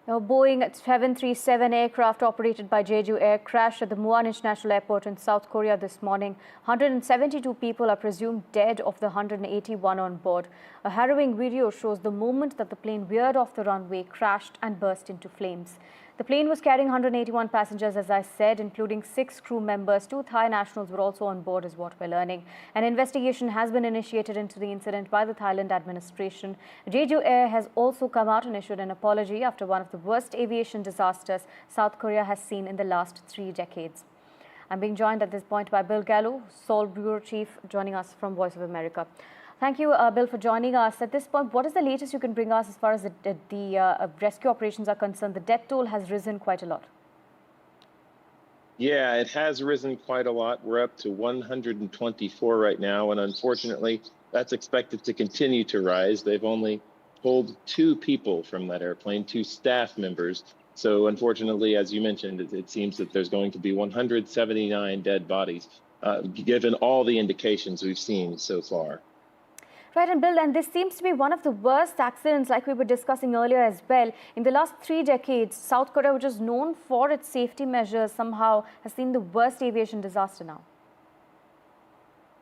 Now, Boeing 737 aircraft operated by Jeju Air crashed at the Muan International Airport in South Korea this morning. 172 people are presumed dead of the 181 on board. A harrowing video shows the moment that the plane veered off the runway, crashed and burst into flames. The plane was carrying 181 passengers, as I said, including 6 crew members. 2 Thai nationals were also on board, is what we're learning. An investigation has been initiated into the incident by the Thailand administration. Jeju Air has also come out and issued an apology after one of the worst aviation disasters South Korea has seen in the last 3 decades. I'm being joined at this point by Bill Gallo, Seoul Bureau Chief, joining us from Voice of America. Thank you, Bill, for joining us. At this point, what is the latest you can bring us as far as the rescue operations are concerned? The death toll has risen quite a lot. Yeah, it has risen quite a lot. We're up to 124 right now, and unfortunately, that's expected to continue to rise. They've only pulled 2 people from that airplane, 2 staff members. So unfortunately, as you mentioned, it seems that there's going to be 179 dead bodies, given all the indications we've seen so far. Right, and Bill, and this seems to be one of the worst accidents, like we were discussing earlier as well. In the last 3 decades, South Korea, which is known for its safety measures, somehow has seen the worst aviation disaster now.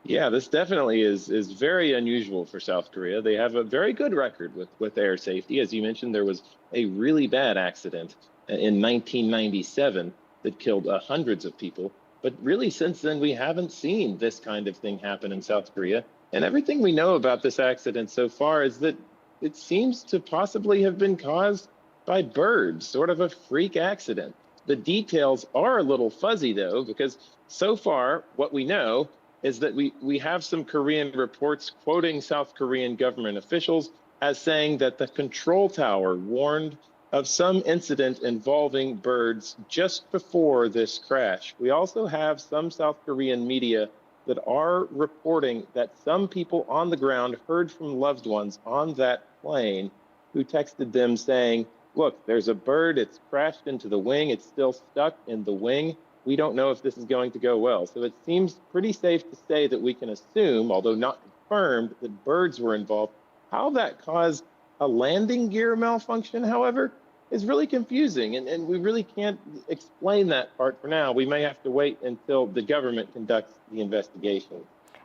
Yeah, this definitely is very unusual for South Korea. They have a very good record with air safety. As you mentioned, there was a really bad accident in 1997 that killed hundreds of people. But really, since then, we haven't seen this kind of thing happen in South Korea. And everything we know about this accident so far is that it seems to possibly have been caused by birds, sort of a freak accident. The details are a little fuzzy, though, because so far what we know is that we have some Korean reports quoting South Korean government officials as saying that the control tower warned of some incident involving birds just before this crash. We also have some South Korean media that are reporting that some people on the ground heard from loved ones on that plane who texted them saying, look, there's a bird, it's crashed into the wing, it's still stuck in the wing. We don't know if this is going to go well. So it seems pretty safe to say that we can assume, although not confirmed, that birds were involved. How that caused a landing gear malfunction, however, is really confusing, and we really can't explain that part for now. We may have to wait until the government conducts the investigation.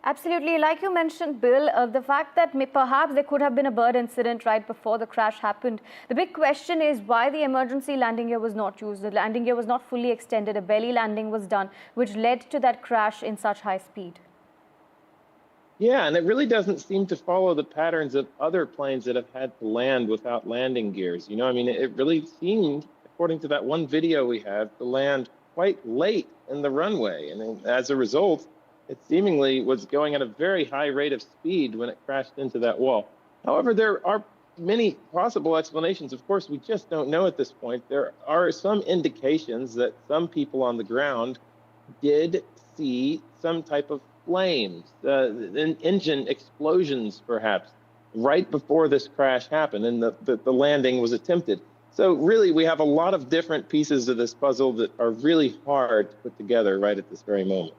Absolutely. Like you mentioned, Bill, the fact that perhaps there could have been a bird incident right before the crash happened. The big question is why the emergency landing gear was not used. The landing gear was not fully extended. A belly landing was done, which led to that crash in such high speed. Yeah, and it really doesn't seem to follow the patterns of other planes that have had to land without landing gears. You know, I mean, it really seemed, according to that one video we have, to land quite late in the runway. And as a result, it seemingly was going at a very high rate of speed when it crashed into that wall. However, there are many possible explanations. Of course, we just don't know at this point. There are some indications that some people on the ground did see some type of flames, engine explosions, perhaps, right before this crash happened and the landing was attempted. So really, we have a lot of different pieces of this puzzle that are really hard to put together right at this very moment.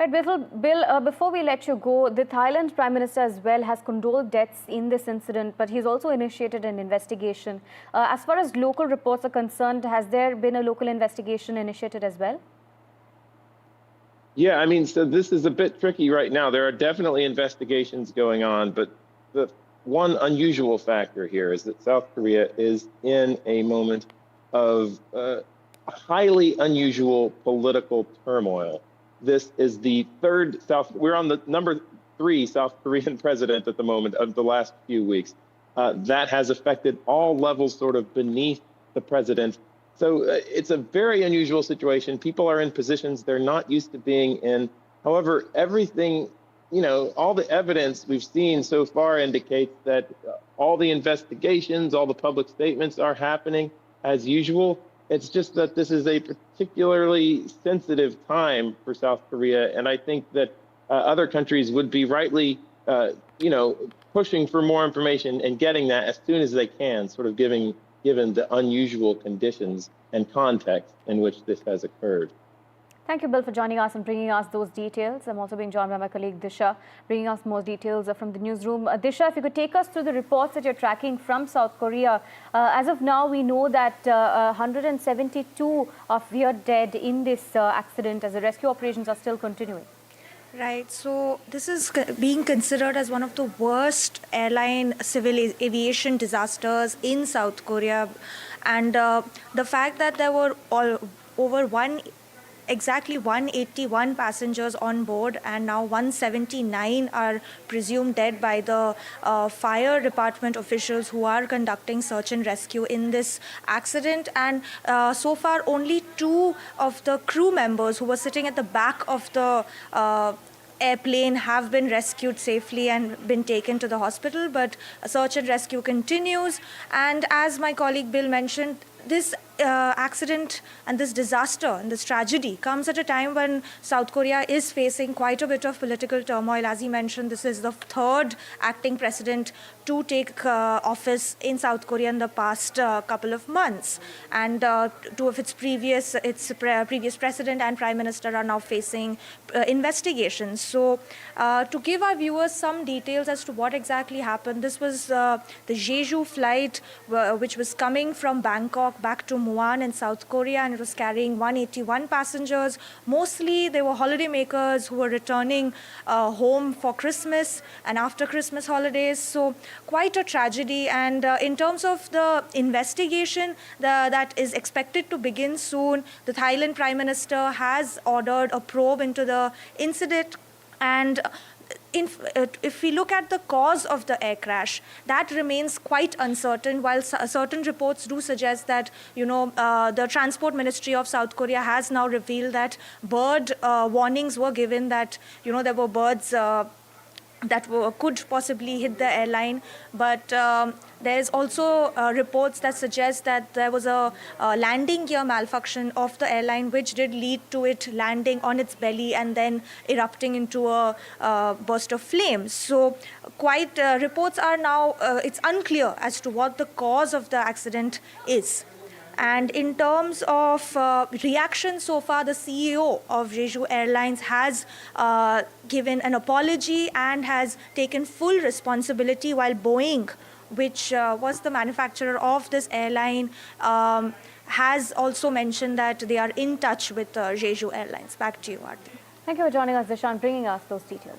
Right, Bill, before we let you go, the Thailand Prime Minister as well has condoled deaths in this incident, but he's also initiated an investigation. As far as local reports are concerned, has there been a local investigation initiated as well? Yeah, I mean, so this is a bit tricky right now. There are definitely investigations going on, but the one unusual factor here is that South Korea is in a moment of highly unusual political turmoil. This is the we're on the number 3 South Korean president at the moment of the last few weeks. That has affected all levels sort of beneath the president. So it's a very unusual situation. People are in positions they're not used to being in. However, everything, you know, all the evidence we've seen so far indicates that all the investigations, all the public statements are happening as usual. It's just that this is a particularly sensitive time for South Korea. And I think that other countries would be rightly, you know, pushing for more information and getting that as soon as they can, sort of given the unusual conditions and context in which this has occurred. Thank you, Bill, for joining us and bringing us those details. I'm also being joined by my colleague Disha, bringing us more details from the newsroom. Disha, if you could take us through the reports that you're tracking from South Korea. As of now, we know that 172 are feared dead in this accident as the rescue operations are still continuing. Right, so this is being considered as one of the worst airline civil aviation disasters in South Korea. And the fact that there were exactly 181 passengers on board, and now 179 are presumed dead by the fire department officials who are conducting search and rescue in this accident. And so far, only 2 of the crew members who were sitting at the back of the airplane have been rescued safely and been taken to the hospital, but search and rescue continues. And as my colleague Bill mentioned, this accident and this disaster and this tragedy comes at a time when South Korea is facing quite a bit of political turmoil. As he mentioned, this is the 3rd acting president to take office in South Korea in the past couple of months. And 2 of its previous president and prime minister are now facing investigations. So to give our viewers some details as to what exactly happened, this was the Jeju flight which was coming from Bangkok back to Muan in South Korea, and it was carrying 181 passengers. Mostly they were holidaymakers who were returning home for Christmas and after Christmas holidays. So quite a tragedy. And in terms of the investigation that is expected to begin soon, the Thailand Prime Minister has ordered a probe into the incident. And if we look at the cause of the air crash, that remains quite uncertain, while certain reports do suggest that, the Transport Ministry of South Korea has now revealed that bird warnings were given, that, there were birds that could possibly hit the airline. But there's also reports that suggest that there was a landing gear malfunction of the airline, which did lead to it landing on its belly and then erupting into a burst of flames. So reports are now, it's unclear as to what the cause of the accident is. And in terms of reaction so far, the CEO of Jeju Airlines has given an apology and has taken full responsibility, while Boeing, which was the manufacturer of this airline, has also mentioned that they are in touch with Jeju Airlines. Back to you, Aarti. Thank you for joining us, Disha, and bringing us those details.